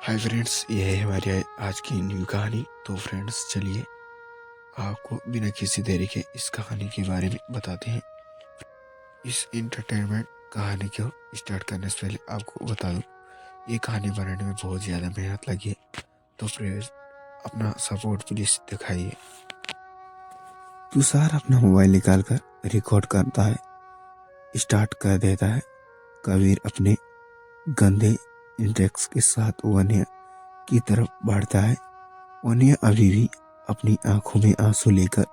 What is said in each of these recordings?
Hi friends, ये है हमारी आज की न्यू कहानी। तो फ्रेंड्स चलिए आपको बिना किसी देरी के इस कहानी के बारे में बताते हैं। इस इंटरटेनमेंट कहानी को स्टार्ट करने से पहले आपको बता दूं, ये कहानी बनाने में बहुत ज़्यादा मेहनत लगी है। तो फ्रेंड्स अपना सपोर्ट प्लीज़ दिखाइए। तुषार अपना मोबाइल निकाल कर रिकॉर्ड करता है, स्टार्ट कर देता है। कबीर अपने गंदे इंडेक्स के साथ वन्य की तरफ बढ़ता है। वन्य अभी भी अपनी आंखों में आंसू लेकर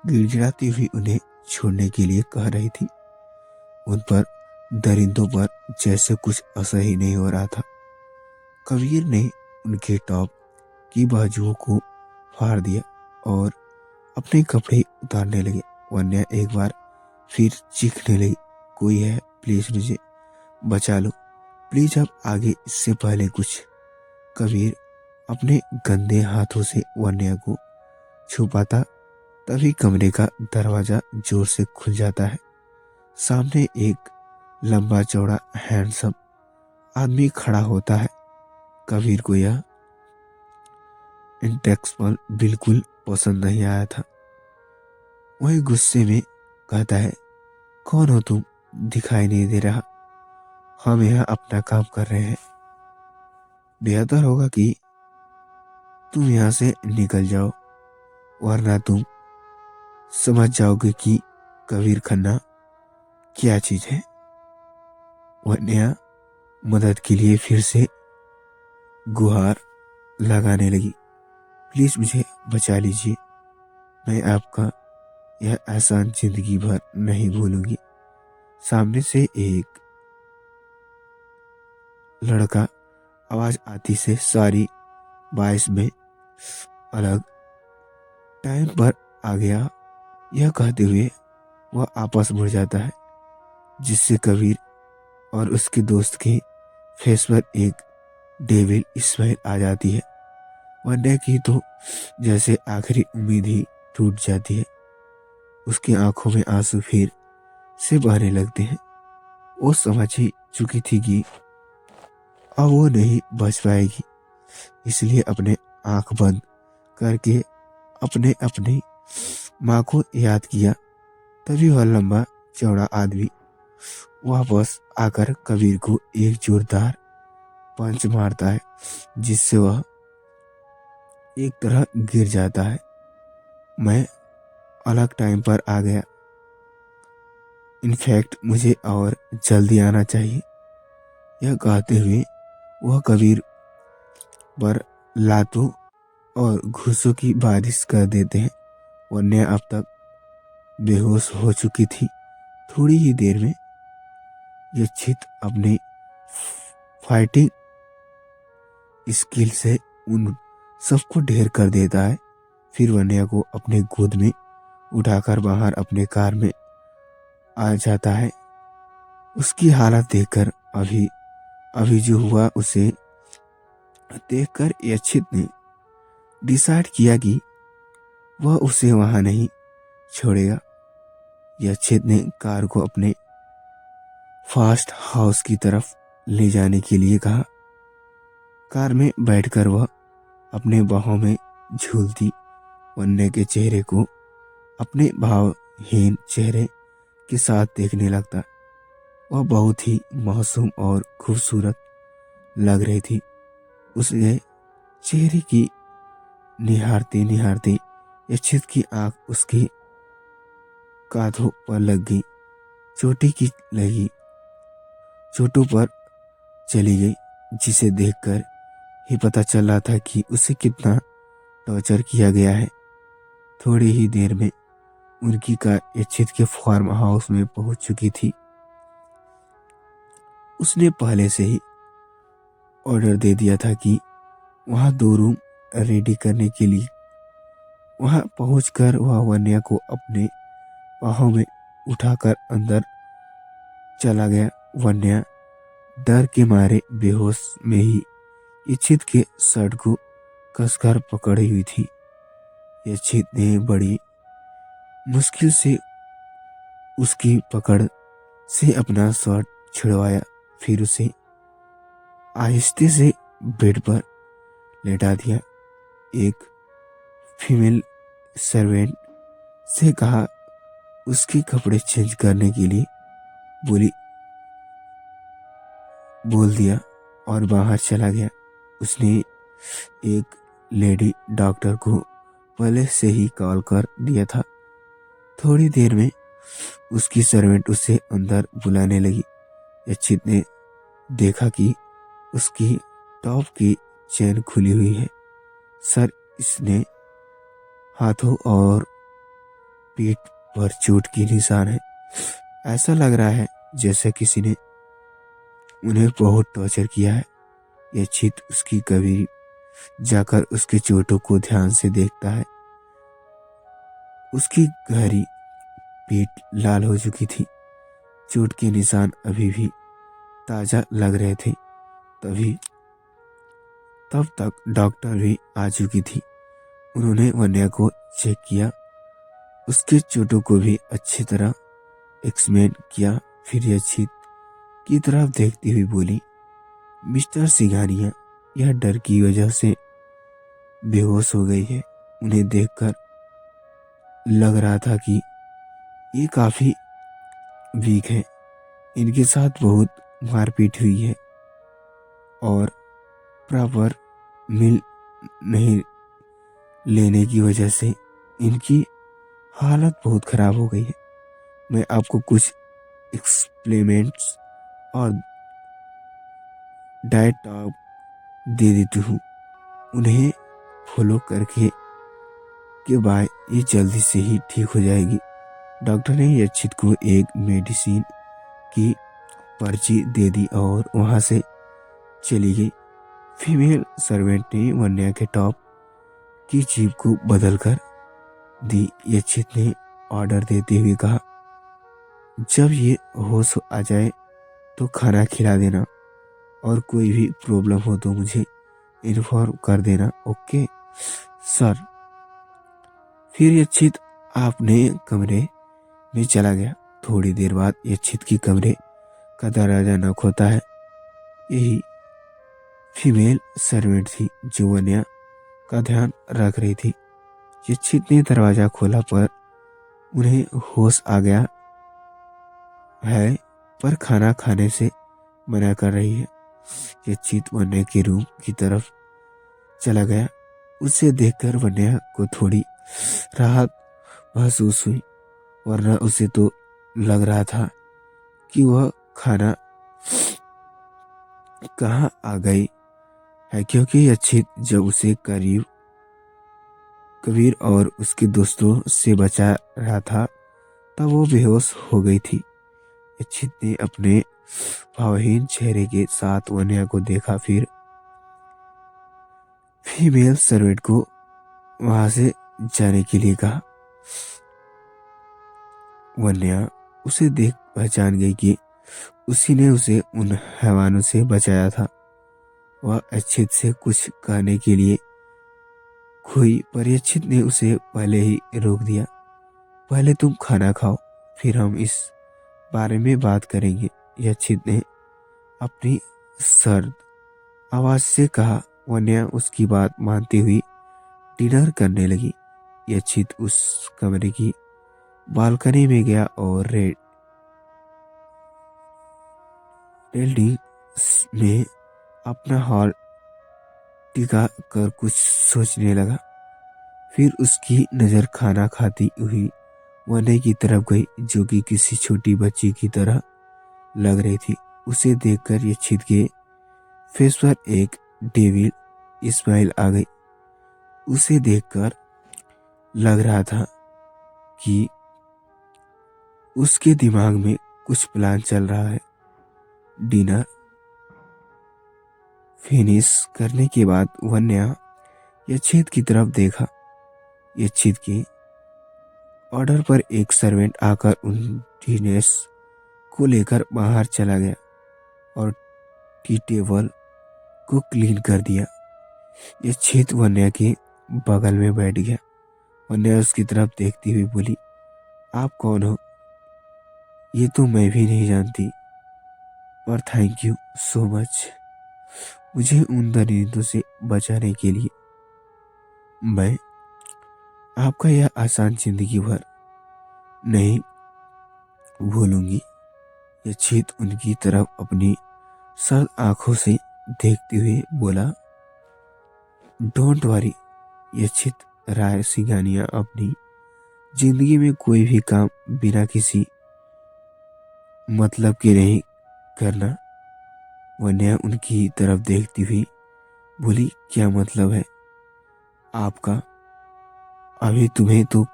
गिड़गिड़ाती हुई उन्हें छोड़ने के लिए कह रही थी। उन पर दरिंदों पर जैसे कुछ असर ही नहीं हो रहा था। कबीर ने उनके टॉप की बाजुओं को फाड़ दिया और अपने कपड़े उतारने लगे। वन्या एक बार फिर चीखने लगी, कोई है, प्लीज मुझे बचा लो, प्लीज अब आगे इससे पहले कुछ। कबीर अपने गंदे हाथों से वन्या को छुपाता, तभी कमरे का दरवाजा जोर से खुल जाता है। सामने एक लंबा चौड़ा हैंडसम आदमी खड़ा होता है। कबीर को यह इंटेक्सपल बिल्कुल पसंद नहीं आया था। वही गुस्से में कहता है, कौन हो तुम, दिखाई नहीं दे रहा, हम यहाँ अपना काम कर रहे हैं, बेहतर होगा कि तुम यहाँ से निकल जाओ, वरना तुम समझ जाओगे कि कबीर खन्ना क्या चीज है। वन्या मदद के लिए फिर से गुहार लगाने लगी, प्लीज मुझे बचा लीजिए, मैं आपका यह एहसान जिंदगी भर नहीं भूलूंगी। सामने से एक लड़का आवाज आती से सारी बाइस में अलग टाइम पर आ गया। यह कहते हुए वह आपस मुड़ जाता है, जिससे कबीर और उसके दोस्त के फेस पर एक डेविल स्माइल आ जाती है। वन्या की तो जैसे आखिरी उम्मीद ही टूट जाती है। उसकी आंखों में आंसू फिर से बहने लगते हैं। वो समझ ही चुकी थी कि अब वो नहीं बच पाएगी, इसलिए अपने आंख बंद करके अपने अपनी माँ को याद किया। तभी वह लंबा चौड़ा आदमी वापस आकर कबीर को एक जोरदार पंच मारता है, जिससे वह एक तरह गिर जाता है। मैं अलग टाइम पर आ गया, इनफैक्ट मुझे और जल्दी आना चाहिए। यह कहते हुए वह कबीर पर लातों और घूसों की बारिश कर देते हैं। वन्या अब तक बेहोश हो चुकी थी। थोड़ी ही देर में यक्षित अपने फाइटिंग स्किल से उन सबको ढेर कर देता है। फिर वन्या को अपने गोद में उठाकर बाहर अपने कार में आ जाता है। उसकी हालत देखकर अभी अभी जो हुआ उसे देखकर यक्षित ने डिसाइड किया कि वह उसे वहां नहीं छोड़ेगा। यक्षित ने कार को अपने फास्ट हाउस की तरफ ले जाने के लिए कहा। कार में बैठकर वह अपने बाहों में झूलती वन्य के चेहरे को अपने भावहीन चेहरे के साथ देखने लगता। वह बहुत ही मासूम और खूबसूरत लग रही थी। उसके चेहरे की निहारते निहारते यक्षित की आंख उसके कांधों पर लग गई, चोटी की लगी चोटों पर चली गई, जिसे देखकर ही पता चल रहा था कि उसे कितना टॉर्चर किया गया है। थोड़ी ही देर में उनकी कार यक्षित के फार्म हाउस में पहुंच चुकी थी। उसने पहले से ही ऑर्डर दे दिया था कि वहां 2 रूम रेडी करने के लिए। वहां पहुंचकर वह वन्या को अपने बाहों में उठाकर अंदर चला गया। वन्या डर के मारे बेहोश में ही यक्षित के शर्ट को कसकर पकड़ी हुई थी। यक्षित ने बड़ी मुश्किल से उसकी पकड़ से अपना शर्ट छिड़वाया, फिर उसे आहिस्ते से बेड पर लेटा दिया। एक फीमेल सर्वेंट से कहा उसके कपड़े चेंज करने के लिए बोल दिया और बाहर चला गया। उसने एक लेडी डॉक्टर को पहले से ही कॉल कर दिया था। थोड़ी देर में उसकी सर्वेंट उसे अंदर बुलाने लगी। यच्छित ने देखा कि उसकी टॉप की चेन खुली हुई है। सर, इसने हाथों और पीठ पर चोट की निशान है। ऐसा लग रहा है जैसे किसी ने उन्हें बहुत टॉर्चर किया है। यच्छित उसकी कभी जाकर उसके चोटों को ध्यान से देखता है। उसकी गहरी पीठ लाल हो चुकी थी। चोट के निशान अभी भी ताजा लग रहे थे। तब तक डॉक्टर भी आ चुकी थी। उन्होंने वन्या को चेक किया, उसके चोटों को भी अच्छी तरह एक्समिन किया। फिर यच्छित की तरफ देखती हुई बोली, मिस्टर सिंघानिया यह डर की वजह से बेहोश हो गई है। उन्हें देखकर लग रहा था कि ये काफी वीक है। इनके साथ बहुत मारपीट हुई है और प्रॉपर मील नहीं लेने की वजह से इनकी हालत बहुत खराब हो गई है। मैं आपको कुछ एक्सप्लेमेंट्स और डाइट दे देती हूँ। उन्हें फॉलो करके के बाद ये जल्दी से ही ठीक हो जाएगी। डॉक्टर ने यच्छित को एक मेडिसिन की पर्ची दे दी और वहां से चली गई। फीमेल सर्वेंट ने वन्या के टॉप की जीप को बदल कर दी। यच्छित ने ऑर्डर देते हुए कहा, जब ये होश आ जाए तो खाना खिला देना और कोई भी प्रॉब्लम हो तो मुझे इन्फॉर्म कर देना। Okay sir. फिर यच्छित अपने कमरे में चला गया। थोड़ी देर बाद यच्छित की कमरे का दरवाजा नॉक होता है। यही फीमेल सर्वेंट थी जो वन्या का ध्यान रख रही थी। यच्छित ने दरवाजा खोला पर उन्हें होश आ गया है, पर खाना खाने से मना कर रही है। यच्छित वन्या के रूम की तरफ चला गया। उसे देखकर वन्या को थोड़ी राहत महसूस हुई, वरना उसे तो लग रहा था कि वह खाना कहाँ आ गई है, क्योंकि यच्छित जब उसे कबीर और उसके दोस्तों से बचा रहा था तब वो बेहोश हो गई थी। यच्छित ने अपने भावहीन चेहरे के साथ वन्या को देखा, फिर फीमेल सर्वेंट को वहां से जाने के लिए कहा। वन्या उसे देख पहचान गई कि उसी ने उसे उन हैवानों से बचाया था। वह यच्छित से कुछ कहने के लिए हुई, पर यच्छित ने उसे पहले ही रोक दिया। पहले तुम खाना खाओ, फिर हम इस बारे में बात करेंगे। यच्छित ने अपनी सर्द आवाज से कहा। वन्या उसकी बात मानती हुई डिनर करने लगी। यच्छित उस कमरे की बालकनी में गया और रेलिंग में अपना हाथ टिका कर कुछ सोचने लगा। फिर उसकी नजर खाना खाती हुई वन्या की तरफ गई, जो कि किसी छोटी बच्ची की तरह लग रही थी। उसे देखकर यच्छित के फेस पर एक डेविल स्माइल आ गई। उसे देखकर लग रहा था कि उसके दिमाग में कुछ प्लान चल रहा है। डिनर फिनिश करने के बाद वन्या यच्छित की तरफ देखा। यच्छित के ऑर्डर पर एक सर्वेंट आकर उन डिनेस को लेकर बाहर चला गया और टी टेबल को क्लीन कर दिया। यच्छित वन्या के बगल में बैठ गया। वन्या उसकी तरफ देखती हुई बोली, आप कौन हो? ये तो मैं भी नहीं जानती, पर थैंक यू सो मच। मुझे उन दरिंदों से बचाने के लिए मैं आपका यह आसान जिंदगी भर नहीं भूलूंगी। यक्षित उनकी तरफ अपनी सर्द आंखों से देखते हुए बोला, डोंट वरी यक्षित राय सिंघानिया, अपनी जिंदगी में कोई भी काम बिना किसी मतलब के नहीं करना। वन्या उनकी तरफ देखती हुई बोली, क्या मतलब है आपका? अभी तुम्हें तो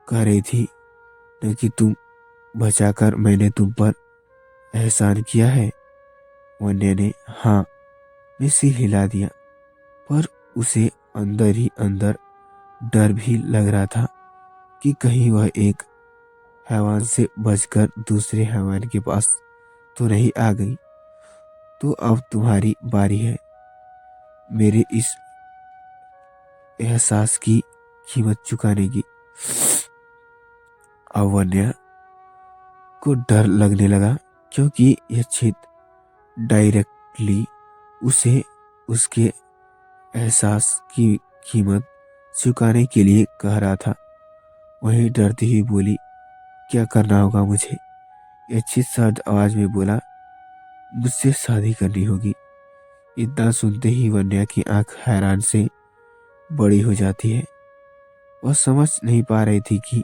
कह रही थी न कि तुम बचाकर मैंने तुम पर एहसान किया है। वन्या ने हाँ में सिर हिला दिया, पर उसे अंदर ही अंदर डर भी लग रहा था कि कहीं वह एक हैवान से बचकर दूसरे हैवान के पास तो नहीं आ गई। तो अब तुम्हारी बारी है मेरे इस एहसास की कीमत चुकाने की। अब वन्या को डर लगने लगा, क्योंकि यह छित डायरेक्टली उसे उसके एहसास की कीमत चुकाने के लिए कह रहा था। वहीं डरती हुई बोली, क्या करना होगा मुझे? यक्षित सर्द आवाज में बोला, मुझसे शादी करनी होगी। इतना सुनते ही वन्या की आंख हैरान से बड़ी हो जाती है। वह समझ नहीं पा रही थी कि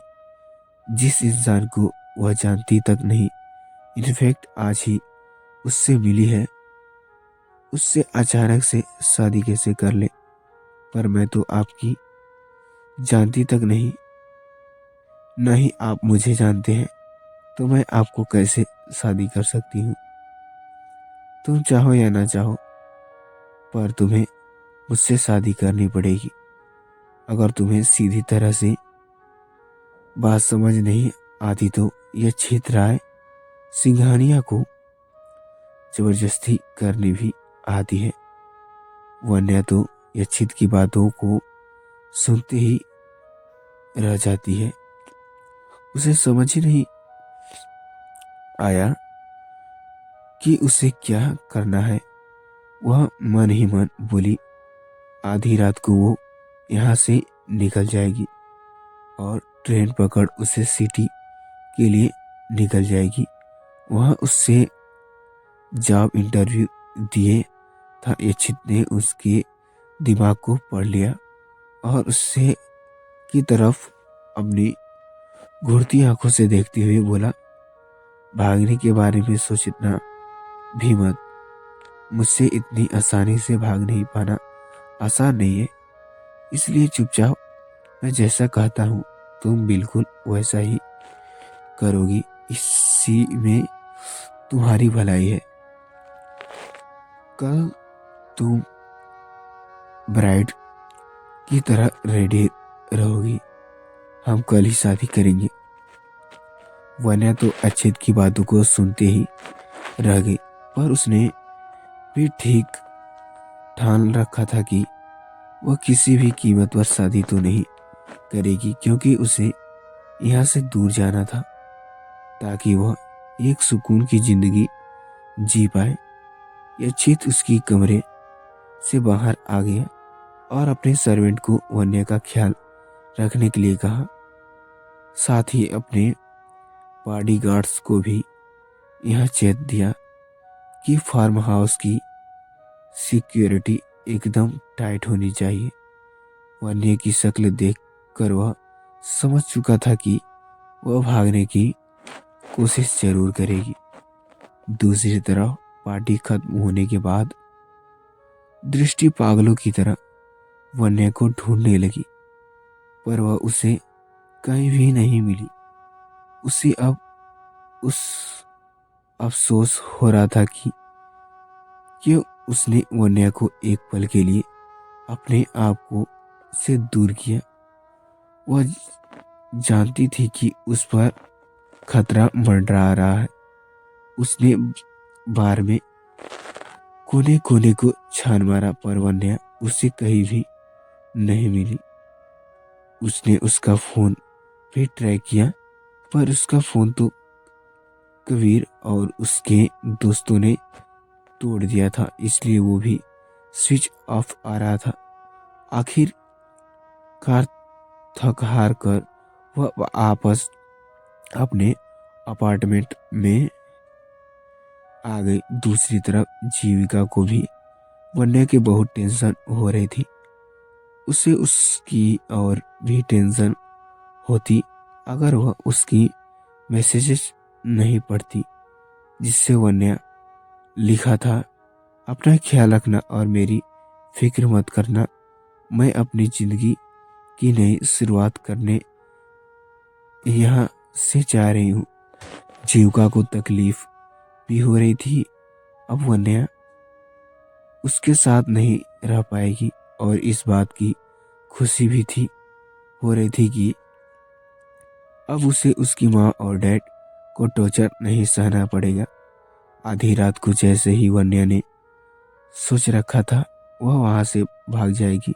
जिस इंसान को वह जानती तक नहीं, इनफैक्ट आज ही उससे मिली है, उससे अचानक से शादी कैसे कर ले। पर मैं तो आपकी जानती तक नहीं, न ही आप मुझे जानते हैं, तो मैं आपको कैसे शादी कर सकती हूँ? तुम चाहो या ना चाहो, पर तुम्हें मुझसे शादी करनी पड़ेगी। अगर तुम्हें सीधी तरह से बात समझ नहीं आती तो यह राय सिंघानिया को जबरदस्ती करनी भी आती है। वन्या तो यक्षित की बातों को सुनते ही रह जाती है। उसे समझ ही नहीं आया कि उसे क्या करना है। वह मन ही मन बोली, आधी रात को वो यहाँ से निकल जाएगी और ट्रेन पकड़ उसे सिटी के लिए निकल जाएगी। वहाँ उससे जॉब इंटरव्यू दिए था। यक्षित ने उसके दिमाग को पढ़ लिया और उससे की तरफ अपनी घूरती आंखों से देखते हुए बोला, भागने के बारे में सोचना भी मत। मुझसे इतनी आसानी से भाग नहीं पाना आसान नहीं है, इसलिए चुपचाप मैं जैसा कहता हूँ तुम बिल्कुल वैसा ही करोगी। इसी में तुम्हारी भलाई है। कल तुम ब्राइड की तरह रेडी रहोगी। हम कल ही शादी करेंगे। वन्या तो अक्षित की बातों को सुनते ही रह गई, पर उसने भी ठीक ठान रखा था कि वह किसी भी कीमत पर शादी तो नहीं करेगी, क्योंकि उसे यहाँ से दूर जाना था ताकि वह एक सुकून की जिंदगी जी पाए। यक्षित उसकी कमरे से बाहर आ गया और अपने सर्वेंट को वन्या का ख्याल रखने के लिए कहा। साथ ही अपने बॉडीगार्ड्स को भी यह चेत दिया कि फार्म हाउस की सिक्योरिटी एकदम टाइट होनी चाहिए। वन्या की शक्ल देखकर वह समझ चुका था कि वह भागने की कोशिश जरूर करेगी। दूसरी तरफ पार्टी खत्म होने के बाद दृष्टि पागलों की तरह वन्या को ढूंढने लगी, पर वह उसे कहीं भी नहीं मिली। उसे अब उस अफसोस हो रहा था कि क्यों उसने वन्या को एक पल के लिए अपने आप को से दूर किया। वह जानती थी कि उस पर खतरा मंडरा रहा है। उसने बार में कोने कोने को छान मारा, पर वन्या उसे कहीं भी नहीं मिली। उसने उसका फोन भी ट्राई किया, पर उसका फोन तो कबीर और उसके दोस्तों ने तोड़ दिया था, इसलिए वो भी स्विच ऑफ आ रहा था। आखिरकार थक हार कर वह वापस अपने अपार्टमेंट में आ गई। दूसरी तरफ जीविका को भी वन्या की बहुत टेंशन हो रही थी। उसे उसकी और भी टेंशन होती अगर वह उसकी मैसेजेस नहीं पढ़ती, जिससे वन्या लिखा था, अपना ख्याल रखना और मेरी फिक्र मत करना। मैं अपनी जिंदगी की नई शुरुआत करने यहाँ से जा रही हूँ। जीविका को तकलीफ भी हो रही थी। अब वन्या उसके साथ नहीं रह पाएगी और इस बात की खुशी भी थी हो रही थी कि अब उसे उसकी माँ और डैड को टॉर्चर नहीं सहना पड़ेगा। आधी रात को जैसे ही वन्या ने सोच रखा था वह वहां से भाग जाएगी,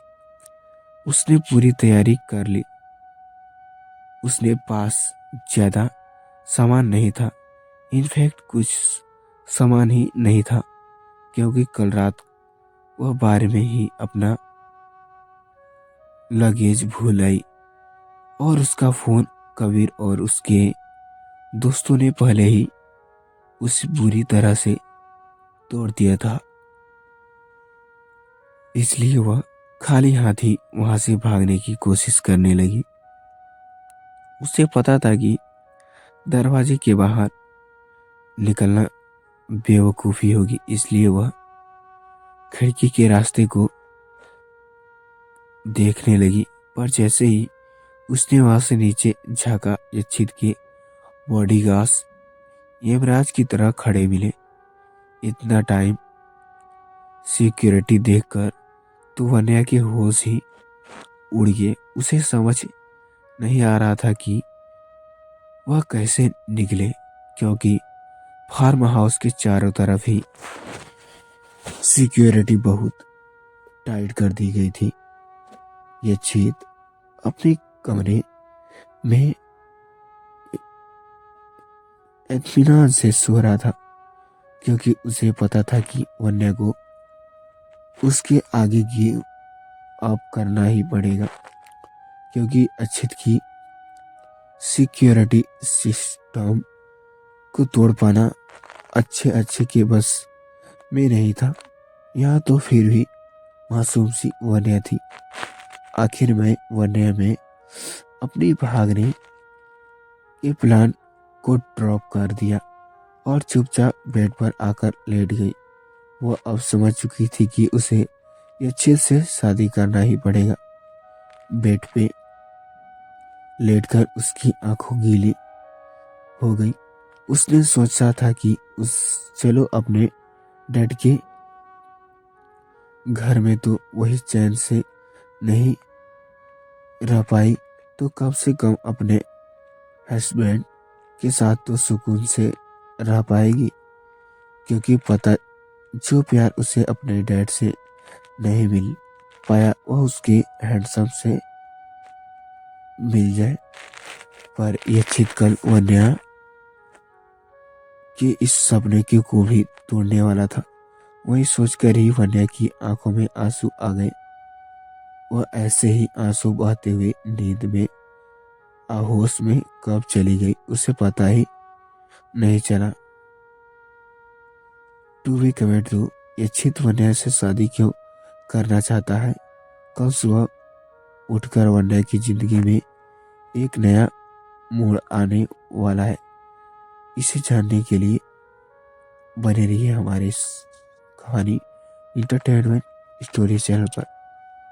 उसने पूरी तैयारी कर ली। उसने पास ज्यादा सामान नहीं था, इनफैक्ट कुछ सामान ही नहीं था, क्योंकि कल रात वह बार में ही अपना लगेज भूल आई और उसका फोन कबीर और उसके दोस्तों ने पहले ही उसे बुरी तरह से तोड़ दिया था। इसलिए वह खाली हाथ ही वहां से भागने की कोशिश करने लगी। उसे पता था कि दरवाजे के बाहर निकलना बेवकूफ़ी होगी, इसलिए वह खिड़की के रास्ते को देखने लगी। पर जैसे ही उसने वहां से नीचे झांका, यक्षित के बॉडीगार्ड्स यमराज की तरह खड़े मिले। इतना टाइम सिक्योरिटी देखकर तो वन्या के होश ही उड़ गए। उसे समझ नहीं आ रहा था कि वह कैसे निकले, क्योंकि फार्म हाउस के चारों तरफ ही सिक्योरिटी बहुत टाइट कर दी गई थी। ये चीत अपने कमरे में इत्मीनान से सो रहा था, क्योंकि उसे पता था कि वन्या को उसके आगे गिव अप करना ही पड़ेगा, क्योंकि अक्षित की सिक्योरिटी सिस्टम को तोड़ पाना अच्छे के बस में नहीं था। यहाँ तो फिर भी मासूम सी वन्या थी। आखिर में वन्या में अपनी भागने के प्लान को ड्रॉप कर दिया और चुपचाप बेड पर आकर लेट गई। वह अब समझ चुकी थी कि उसे अच्छे से शादी करना ही पड़ेगा। बेड पे लेटकर उसकी आंखों गीली हो गई। उसने सोचा था कि चलो अपने डैड के घर में तो वही चैन से नहीं रह पाई, तो कम से कम अपने हस्बैंड के साथ तो सुकून से रह पाएगी। क्योंकि पता जो प्यार उसे अपने डैड से नहीं मिल पाया वह उसके हैंडसम से मिल जाए। पर यह छिटकल वन्या के इस सपने को भी तोड़ने वाला था। वही सोचकर ही वन्या की आंखों में आंसू आ गए। वह ऐसे ही आंसू बहाते हुए नींद में आहोश में कब चली गई उसे पता ही नहीं चला। तू भी कमेंट दो, ये छित वन्या से शादी क्यों करना चाहता है। कल सुबह उठकर वन्या की जिंदगी में एक नया मोड़ आने वाला है। इसे जानने के लिए बने रहिए हमारे इस कहानी इंटरटेनमेंट स्टोरी चैनल पर।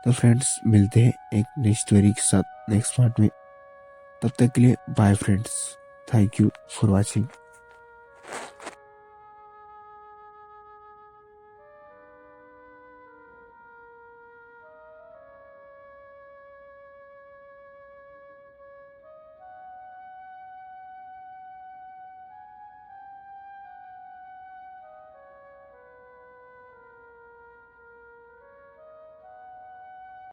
तो फ्रेंड्स, मिलते हैं एक नई स्टोरी के साथ नेक्स्ट पार्ट में। तब तक के लिए bye friends, thank you for watching.